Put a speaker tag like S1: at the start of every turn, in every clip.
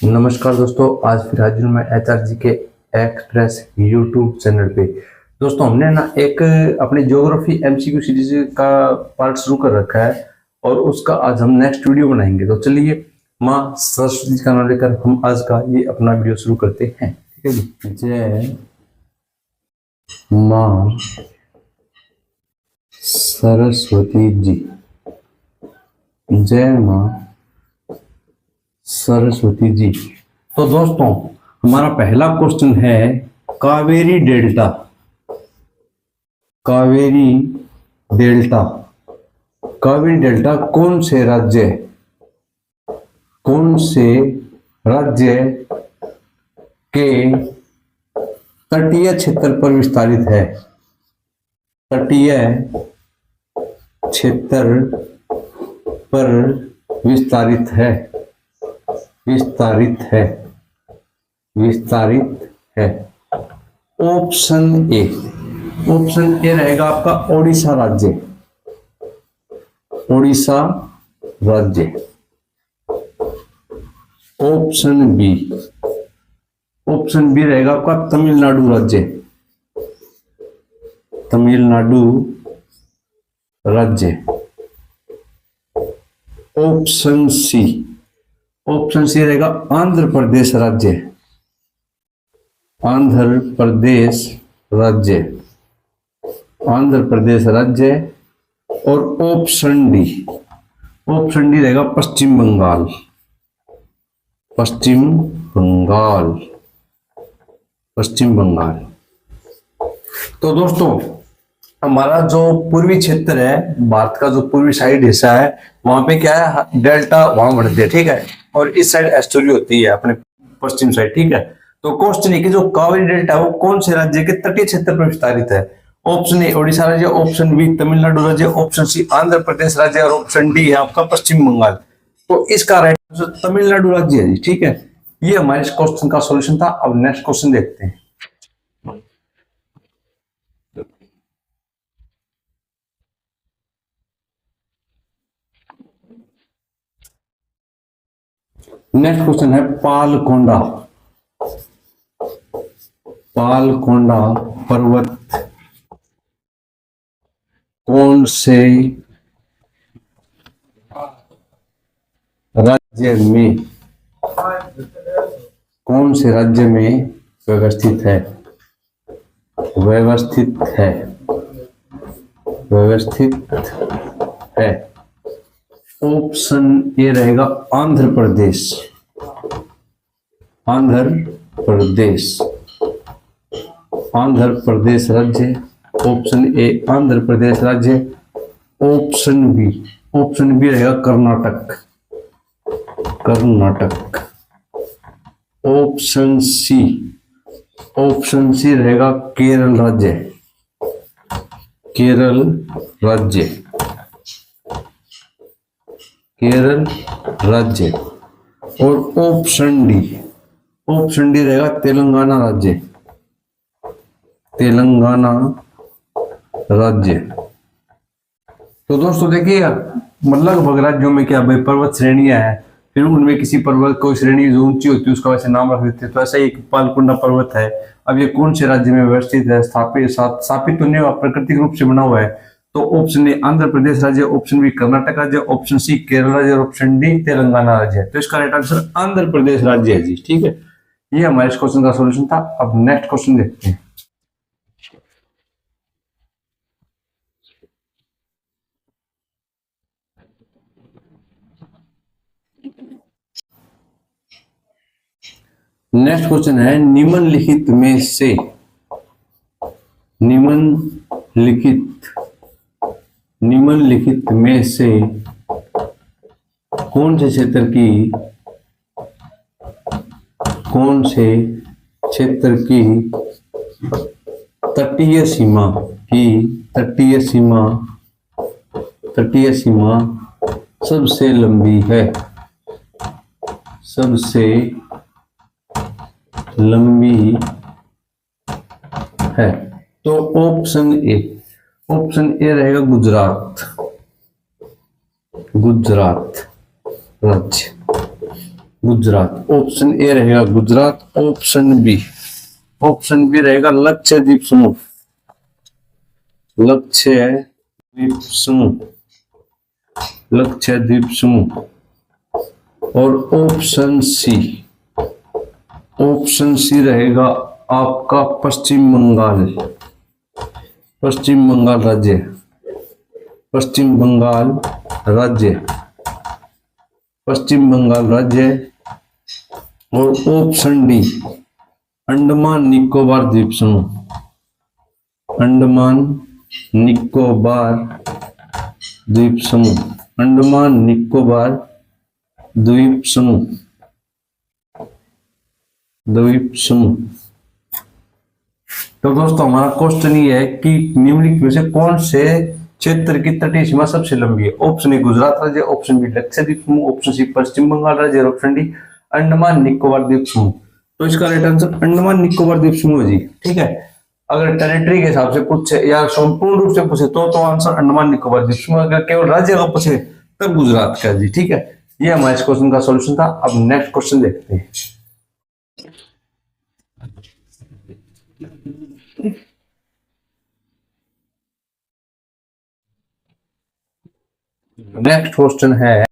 S1: नमस्कार दोस्तों, आज फिर हाजिर हूं मैं एचआरजी के एक्सप्रेस यूट्यूब चैनल पे। दोस्तों, हमने ना एक अपनी ज्योग्राफी एमसीक्यू सीरीज का पार्ट शुरू कर रखा है और उसका आज हम नेक्स्ट वीडियो बनाएंगे। तो चलिए माँ सरस्वती का नाम लेकर हम आज का ये अपना वीडियो शुरू करते हैं। ठीक है जी। जय माँ सरस्वती जी। जय माँ सरस्वती जी। तो दोस्तों, हमारा पहला क्वेश्चन है Kaveri delta. Kaveri delta, Kaveri delta कौन से राज्य के तटीय क्षेत्र पर विस्तारित है? तटीय क्षेत्र पर विस्तारित है। ऑप्शन ए रहेगा आपका ओडिशा राज्य। ऑप्शन बी रहेगा आपका तमिलनाडु राज्य। ऑप्शन सी रहेगा आंध्र प्रदेश राज्य। और ऑप्शन डी रहेगा पश्चिम बंगाल। तो दोस्तों, हमारा जो पूर्वी क्षेत्र है, भारत का जो पूर्वी साइड हिस्सा है, वहां पे क्या है, डेल्टा वहां बढ़ते हैं। ठीक है, और इस साइड एस्टोरी होती है अपने पश्चिम साइड। ठीक है, तो क्वेश्चन है कि जो कावेरी डेल्टा है वो कौन से राज्य के तटीय क्षेत्र पर विस्तारित है? ऑप्शन ए ओडिशा राज्य, ऑप्शन बी तमिलनाडु राज्य, ऑप्शन सी आंध्र प्रदेश राज्य और ऑप्शन डी है आपका पश्चिम बंगाल। तो इसका राइट आंसर तमिलनाडु राज्य है जी। ठीक है, ये हमारे इस क्वेश्चन का सॉल्यूशन था। अब नेक्स्ट क्वेश्चन देखते हैं। नेक्स्ट क्वेश्चन है पालकोंडा पर्वत कौन से राज्य में व्यवस्थित है? ऑप्शन ए रहेगा आंध्र प्रदेश राज्य। ऑप्शन ए आंध्र प्रदेश राज्य। ऑप्शन बी रहेगा कर्नाटक। ऑप्शन सी रहेगा केरल राज्य। और ऑप्शन डी रहेगा तेलंगाना राज्य। तो दोस्तों देखिए, लगभग राज्यों में क्या भाई पर्वत श्रेणियां हैं, फिर उनमें किसी पर्वत को श्रेणी जो ऊंची होती है उसका वैसे नाम रख देते हैं। तो ऐसा ही एक पालकोंडा पर्वत है। अब ये कौन से राज्य में व्यवस्थित है? स्थापित तो नहीं हुआ, प्राकृतिक रूप से बना हुआ है। तो ऑप्शन ए आंध्र प्रदेश राज्य, ऑप्शन बी कर्नाटक राज्य, ऑप्शन सी केरल राज्य और ऑप्शन डी तेलंगाना राज्य। तो इसका राइट आंसर आंध्र प्रदेश राज्य है जी। ठीक है, ये हमारे इस क्वेश्चन का सॉल्यूशन था। अब नेक्स्ट क्वेश्चन देखते हैं। नेक्स्ट क्वेश्चन है निम्नलिखित में से कौन से क्षेत्र की तटीय सीमा सबसे लंबी है? तो ऑप्शन ए रहेगा गुजरात राज्य। गुजरात। ऑप्शन ए रहेगा गुजरात। ऑप्शन बी रहेगा लक्षद्वीप समूह। लक्षद्वीप समूह। और ऑप्शन सी रहेगा आपका पश्चिम बंगाल राज्य। और ऑप्शन डी अंडमान निकोबार द्वीप समूह। अंडमान निकोबार द्वीप समूह। तो दोस्तों हमारा क्वेश्चन ये है कि निम्नलिखित में से कौन से क्षेत्र की तटीय सीमा सबसे लंबी है। ऑप्शन ए गुजरात राज्य, ऑप्शन बी लक्षद्वीप समूह, ऑप्शन सी पश्चिम बंगाल राज्य और ऑप्शन डी अंडमान निकोबार द्वीप समूह। तो इसका राइट आंसर अंडमान निकोबार द्वीप समूह जी। ठीक है, अगर टेरिटरी के हिसाब से पूछे या संपूर्ण रूप से पूछे तो आंसर अंडमान निकोबार द्वीप समूह। अगर केवल राज्य का पूछे तब गुजरात का जी। ठीक है, ये हमारे इस क्वेश्चन का सॉल्यूशन था। अब नेक्स्ट क्वेश्चन देखते हैं। नेक्स्ट क्वेश्चन है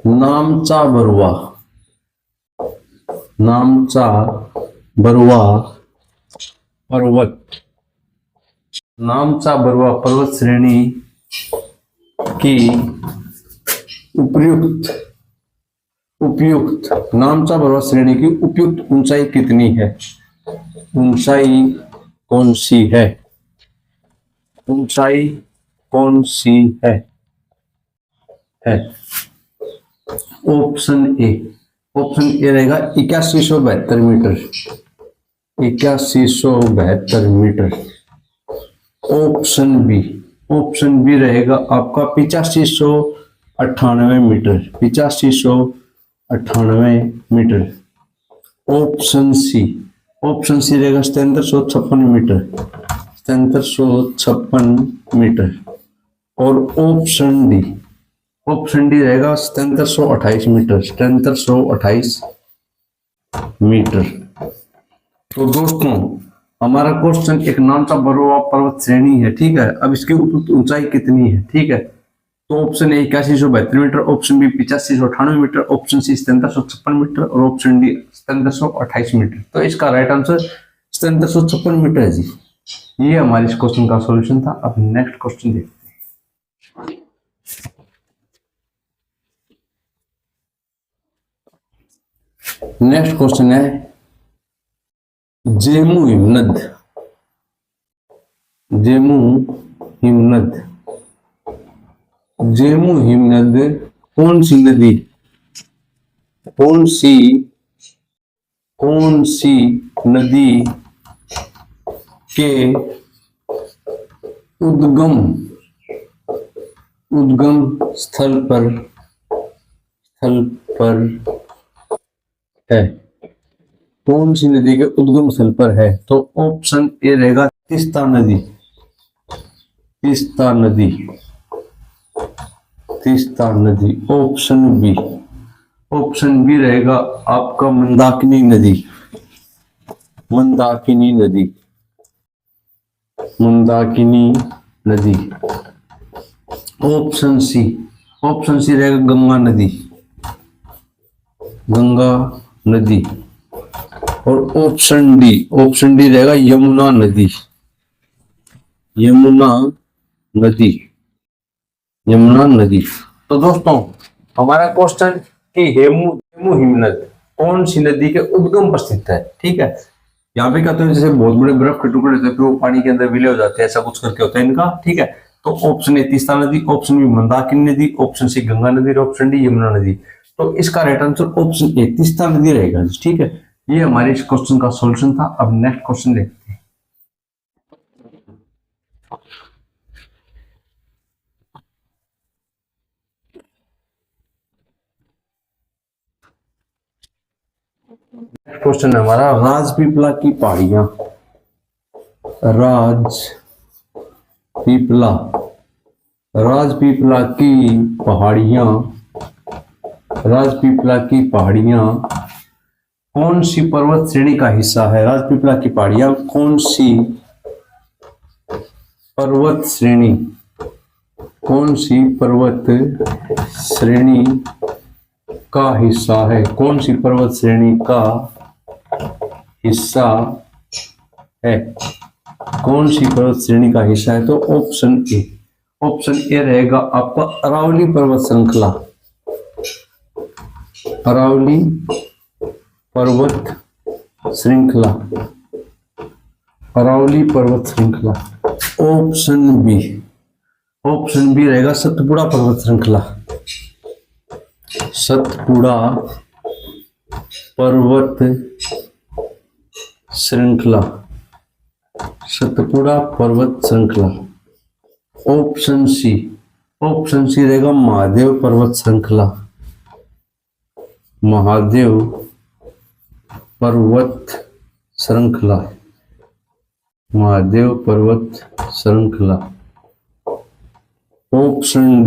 S1: नामचा बरुआ पर्वत। नामचा बरुआ पर्वत श्रेणी की उपयुक्त नामचा बरुआ श्रेणी की उपयुक्त ऊंचाई कितनी है। ऊंचाई कौन सी है। ऑप्शन ए रहेगा 8172 मीटर। 8172 मीटर। ऑप्शन बी रहेगा आपका 8598 मीटर। 8598 मीटर। ऑप्शन सी रहेगा 7756 मीटर। 7756 मीटर। और ऑप्शन डी रहेगा 7728 मीटर। 7728 मीटर। तो दोस्तों हमारा क्वेश्चन एक नामचा बरुआ पर्वत श्रेणी है। ठीक है, अब इसकी उपयुक्त ऊंचाई कितनी है। ठीक है, तो option A 8172 metre, option B 8598 metre, option C 7756 metre और ऑप्शन डी 7728 मीटर। तो इसका राइट आंसर 7756 मीटर है जी। ये हमारे इस क्वेश्चन का सॉल्यूशन था। अब नेक्स्ट क्वेश्चन देखते हैं। नेक्स्ट क्वेश्चन है जेमू हिमनद कौन सी नदी के उद्गम स्थल पर है। कौन सी नदी के उद्गम स्थल पर है। तो ऑप्शन ए रहेगा तीस्ता नदी। ऑप्शन बी रहेगा आपका मंदाकिनी नदी। ऑप्शन सी रहेगा गंगा नदी। और ऑप्शन डी रहेगा यमुना नदी। तो दोस्तों हमारा क्वेश्चन कि हेमू हिमनद कौन सी नदी के उद्गम पर स्थित है। ठीक है, यहाँ पे क्या होता है जैसे बहुत बड़े बर्फ के टुकड़े होते हैं फिर वो पानी के अंदर विलय हो जाते हैं, ऐसा कुछ करके होता है इनका। ठीक है, तो ऑप्शन ए तीस्ता नदी, ऑप्शन बी मंदाकिनी नदी, ऑप्शन सी गंगा नदी और ऑप्शन डी यमुना नदी। तो इसका right answer option A Teesta नदी रहेगा। ठीक है, ये हमारे इस क्वेश्चन का सॉल्यूशन था। अब नेक्स्ट क्वेश्चन देखते हैं। क्वेश्चन है हमारा राजपीपला की पहाड़ियां। राजपीपला की पहाड़ियां राजपीपला की पहाड़ियां कौन सी पर्वत श्रेणी का हिस्सा है? राजपीपला की पहाड़ियां कौन सी पर्वत श्रेणी, कौन सी पर्वत श्रेणी का हिस्सा है? कौन सी पर्वत श्रेणी का हिस्सा है? कौन सी पर्वत श्रेणी का हिस्सा है? तो ऑप्शन ए रहेगा आपका अरावली पर्वत श्रृंखला। अरावली पर्वत श्रृंखला, अरावली पर्वत श्रृंखला। ऑप्शन बी रहेगा सतपुड़ा पर्वत श्रृंखला। सतपुड़ा पर्वत श्रृंखला, सतपुड़ा पर्वत श्रृंखला। ऑप्शन सी रहेगा महादेव पर्वत श्रृंखला। महादेव पर्वत श्रृंखला, महादेव पर्वत श्रृंखला। ऑप्शन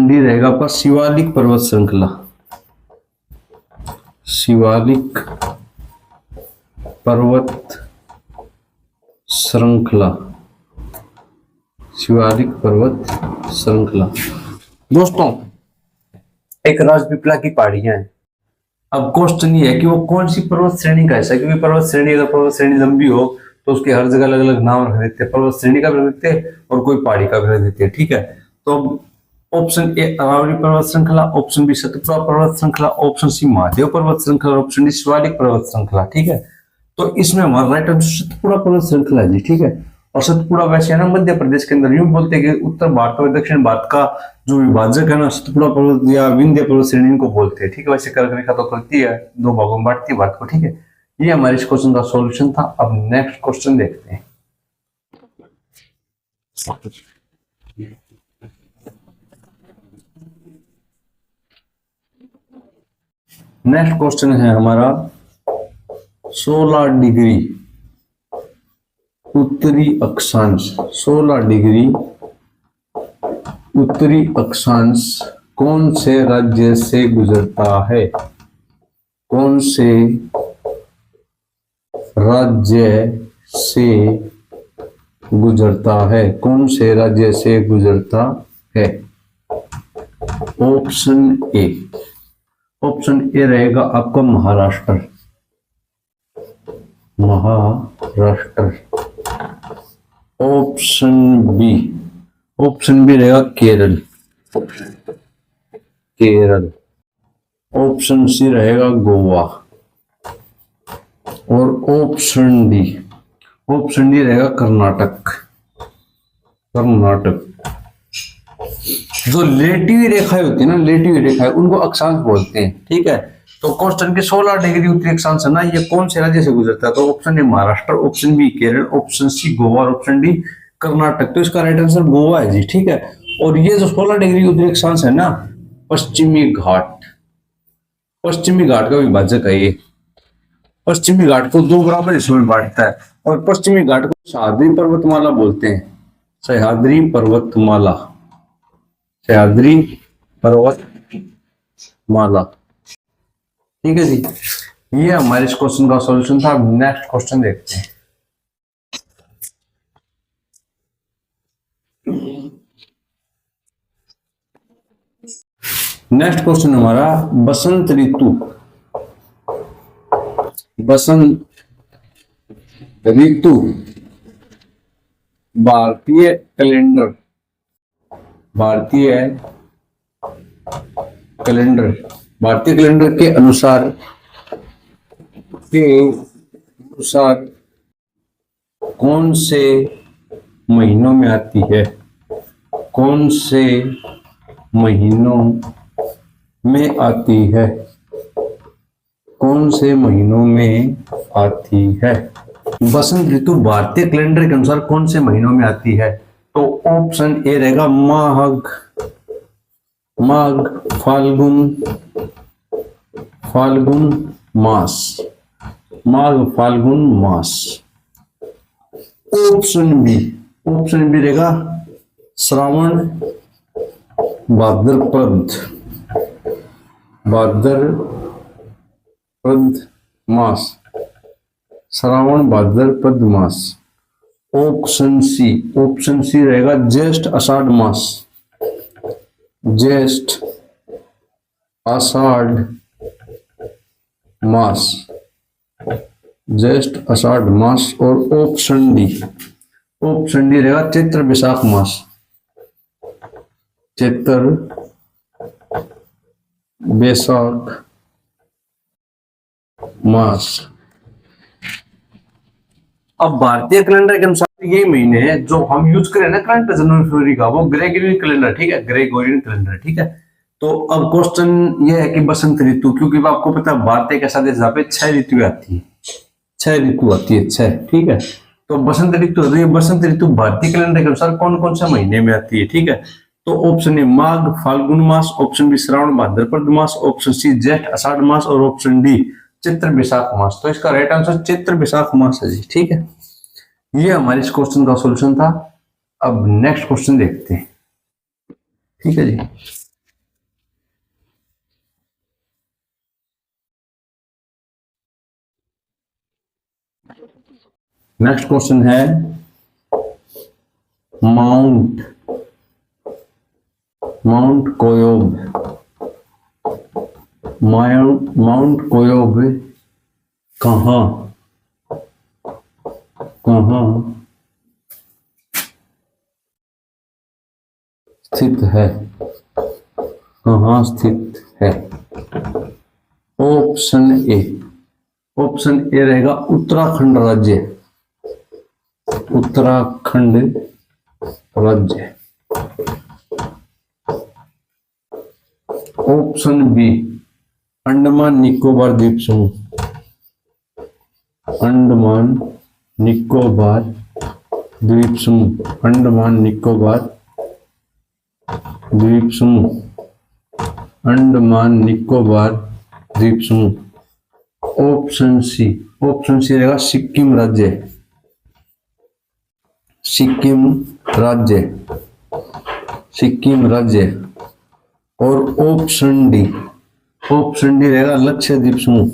S1: डी रहेगा आपका शिवालिक पर्वत श्रृंखला। शिवालिक पर्वत श्रृंखला, शिवालिक पर्वत श्रृंखला। दोस्तों, एक राजपीपला की पहाड़ियां हैं। अब क्वेश्चन ये है कि वो कौन सी पर्वत श्रेणी का हिस्सा है, क्योंकि पर्वत श्रेणी लंबी हो तो उसके हर जगह अलग अलग नाम रख देते हैं। पर्वत श्रेणी का भी रख देते हैं और कोई पहाड़ी का भी रख देते हैं। ठीक है, तो ऑप्शन ए अरावली पर्वत श्रृंखला, ऑप्शन बी सतपुड़ा पर्वत श्रृंखला, ऑप्शन सी महादेव पर्वत श्रृंखला, ऑप्शन डी शिवालिक पर्वत श्रृंखला। ठीक है, तो इसमें हमारा राइट आंसर सतपुड़ा पर्वत श्रृंखला है जी। ठीक है, और सतपुड़ा वैसे है ना मध्य प्रदेश के अंदर। यूं बोलते हैं कि उत्तर भारत और दक्षिण भारत का जो विभाजक है ना, सतपुड़ा पर्वत या विंध्य पर्वत श्रेणी को बोलते हैं। ठीक है, वैसे कर्क रेखा तो करती है, दो भागों में बांटती है भारत को। ठीक है, ये हमारे इस क्वेश्चन का सॉल्यूशन था। अब नेक्स्ट क्वेश्चन देखते हैं। नेक्स्ट क्वेश्चन है हमारा 16 डिग्री उत्तरी अक्षांश। 16 डिग्री उत्तरी अक्षांश कौन से राज्य से गुजरता है? कौन से राज्य से गुजरता है? कौन से राज्य से गुजरता है? ऑप्शन ए रहेगा आपका महाराष्ट्र। महाराष्ट्र। ऑप्शन बी रहेगा केरल। केरल। ऑप्शन सी रहेगा गोवा। और ऑप्शन डी रहेगा कर्नाटक। कर्नाटक। जो लेटी रेखाएं होती है ना, लेटी रेखाएं, उनको अक्षांश बोलते हैं। ठीक है, तो क्वेश्चन के 16 डिग्री उत्तरी अक्षांश है ना, ये कौन से राज्य से गुजरता है? तो option A Maharashtra, option B Kerala, option C Goa और ऑप्शन डी कर्नाटक। तो इसका राइट आंसर गोवा है जी। ठीक है, और ये जो 16 डिग्री उत्तरी अक्षांश है ना, पश्चिमी घाट का विभाजक है ये। पश्चिमी घाट को दो बराबर हिस्सों में बांटता है, और पश्चिमी घाट को सह्याद्री पर्वतमाला बोलते हैं। सह्याद्री पर्वतमाला। सह्याद्री पर्वतमाला। ठीक है जी, ये हमारे इस क्वेश्चन का सॉल्यूशन था। नेक्स्ट क्वेश्चन देखते हैं। नेक्स्ट क्वेश्चन हमारा बसंत ऋतु। बसंत ऋतु भारतीय कैलेंडर के अनुसार कौन से महीनों में आती है? कौन से महीनों में आती है? कौन से महीनों में आती है? बसंत ऋतु भारतीय कैलेंडर के अनुसार कौन से महीनों में आती है? तो ऑप्शन ए रहेगा माघ फाल्गुन मास। माघ फाल्गुन मास। ऑप्शन बी रहेगा श्रावण भाद्रपद। भाद्रपद मास, श्रावण भाद्रपद मास। ऑप्शन सी रहेगा ज्येष्ठ आषाढ़ मास, ज्येष्ठ आषाढ़ मास, ज्येष्ठ आषाढ़ मास। और ऑप्शन डी रहेगा चैत्र वैशाख मास, चैत्र वैशाख मास। अब भारतीय कैलेंडर के अनुसार ये महीने हैं जो हम यूज करें ना कैलेंडर जनवरी फरवरी का, वो ग्रेगोरियन कैलेंडर, ठीक है, ग्रेगोरियन कैलेंडर, ठीक है। तो अब क्वेश्चन ये है कि बसंत ऋतु, क्योंकि आपको पता है भारतीय कैसा देश जहाँ पे 6 ऋतु आती है, 6 ऋतु आती है, 6, ठीक है। तो बसंत ऋतु भारतीय कैलेंडर के अनुसार कौन कौन से महीने में आती है, ठीक है। तो ऑप्शन ए माघ फाल्गुन मास, ऑप्शन बी श्रावण भाद्रपद मास, ऑप्शन सी ज्येष्ठ आषाढ़ मास और ऑप्शन डी चैत्र वैशाख मास। तो इसका राइट आंसर चैत्र वैशाख मास है जी, ठीक है। ये हमारे इस क्वेश्चन का सॉल्यूशन था। अब नेक्स्ट क्वेश्चन देखते हैं, ठीक है जी। नेक्स्ट क्वेश्चन है माउंट कोयोब कहाँ स्थित है, कहाँ स्थित है। ऑप्शन ए रहेगा उत्तराखंड राज्य, उत्तराखंड राज्य। ऑप्शन बी अंडमान निकोबार द्वीप समूह, अंडमान निकोबार द्वीप समूह, अंडमान निकोबार द्वीप समूह, अंडमान निकोबार द्वीप समूह। ऑप्शन सी रहेगा सिक्किम राज्य, सिक्किम राज्य। और ऑप्शन डी रहेगा लक्षद्वीप समूह,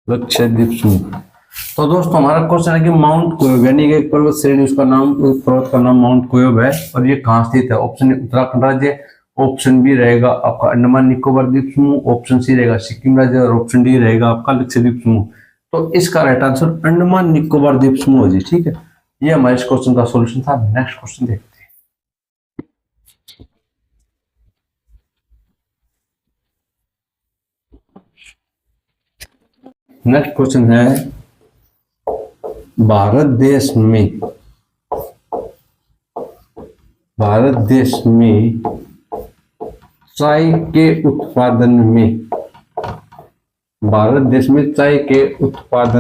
S1: लक्षद्वीप समूह। तो दोस्तों हमारा क्वेश्चन है कि माउंट कोयोब यानी कि एक पर्वत श्रेणी, उसका नाम, उस पर्वत का नाम माउंट कोयोब है और ये कहाँ स्थित है। ऑप्शन ए उत्तराखंड राज्य, ऑप्शन बी रहेगा आपका अंडमान निकोबार द्वीप समूह, ऑप्शन सी रहेगा सिक्किम राज्य और ऑप्शन डी रहेगा आपका लक्षद्वीप समूह। तो इसका राइट आंसर अंडमान निकोबार द्वीप समूह है जी, ठीक है। ये हमारे इस क्वेश्चन का सॉल्यूशन था। नेक्स्ट क्वेश्चन देखते हैं। नेक्स्ट क्वेश्चन है भारत देश में चाय के उत्पादन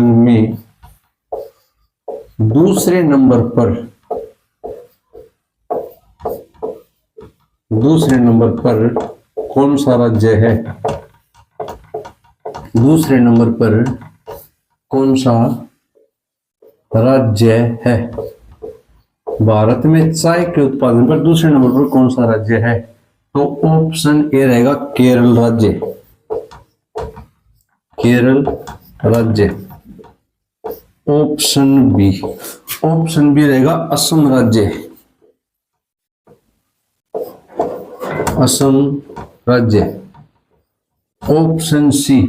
S1: में दूसरे नंबर पर कौन सा राज्य है, दूसरे नंबर पर कौन सा राज्य है। भारत में चाय के उत्पादन पर दूसरे नंबर पर कौन सा राज्य है। तो ऑप्शन ए रहेगा केरल राज्य। ऑप्शन बी रहेगा असम राज्य। ऑप्शन सी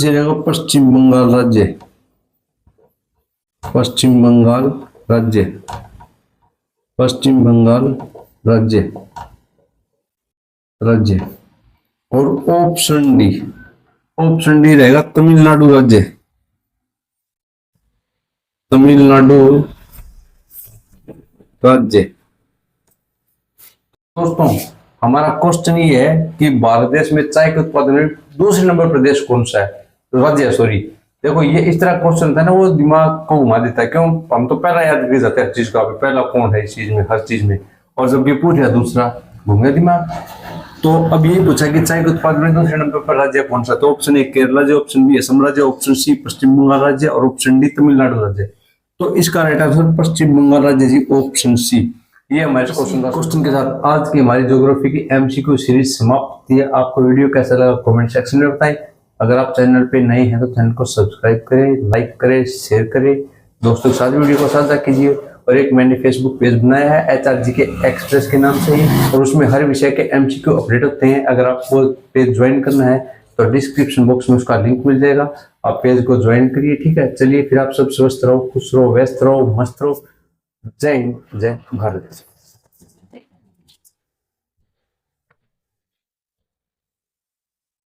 S1: रहेगा पश्चिम बंगाल राज्य। और ऑप्शन डी रहेगा तमिलनाडु राज्य। दोस्तों हमारा क्वेश्चन ये है कि भारत देश में चाय के उत्पादन में दूसरे नंबर प्रदेश कौन सा है, राज्य, सॉरी। देखो ये इस तरह क्वेश्चन था ना, वो दिमाग को घुमा देता है। क्यों, हम तो पहला याद कर जाते हैं हर चीज का, पहला कौन है इस चीज में, हर चीज में। और जब ये पूछ लिया दूसरा, घूम गया दिमाग। तो अब ये पूछा कि चाय के उत्पादन में दूसरे नंबर पर राज्य कौन सा। तो ऑप्शन ए केरल राज्य, ऑप्शन बी असम राज्य, ऑप्शन सी पश्चिम बंगाल राज्य और ऑप्शन डी तमिलनाडु राज्य। तो इसका राइट आंसर पश्चिम बंगाल राज्य जी, ऑप्शन सी। ये हमारे क्वेश्चन के साथ आज की हमारी ज्योग्राफी की एमसीक्यू सीरीज समाप्त होती है। आपको वीडियो कैसा लगा कमेंट सेक्शन में बताएं। अगर आप चैनल पे नए हैं तो चैनल को सब्सक्राइब करें, लाइक करें, शेयर करें, दोस्तों के साथ वीडियो को साझा कीजिए। और एक मैंने फेसबुक पेज बनाया है HRG के एक्सप्रेस के नाम से ही, और उसमें हर विषय के एमसीक्यू अपडेट होते हैं। अगर आपको पेज ज्वाइन करना है तो डिस्क्रिप्शन बॉक्स में उसका लिंक मिल जाएगा, आप पेज को ज्वाइन करिए। ठीक है, चलिए फिर आप सब स्वस्थ रहो, खुश रहो, व्यस्त रहो, मस्त रहो। जय हिंद, जय भारत।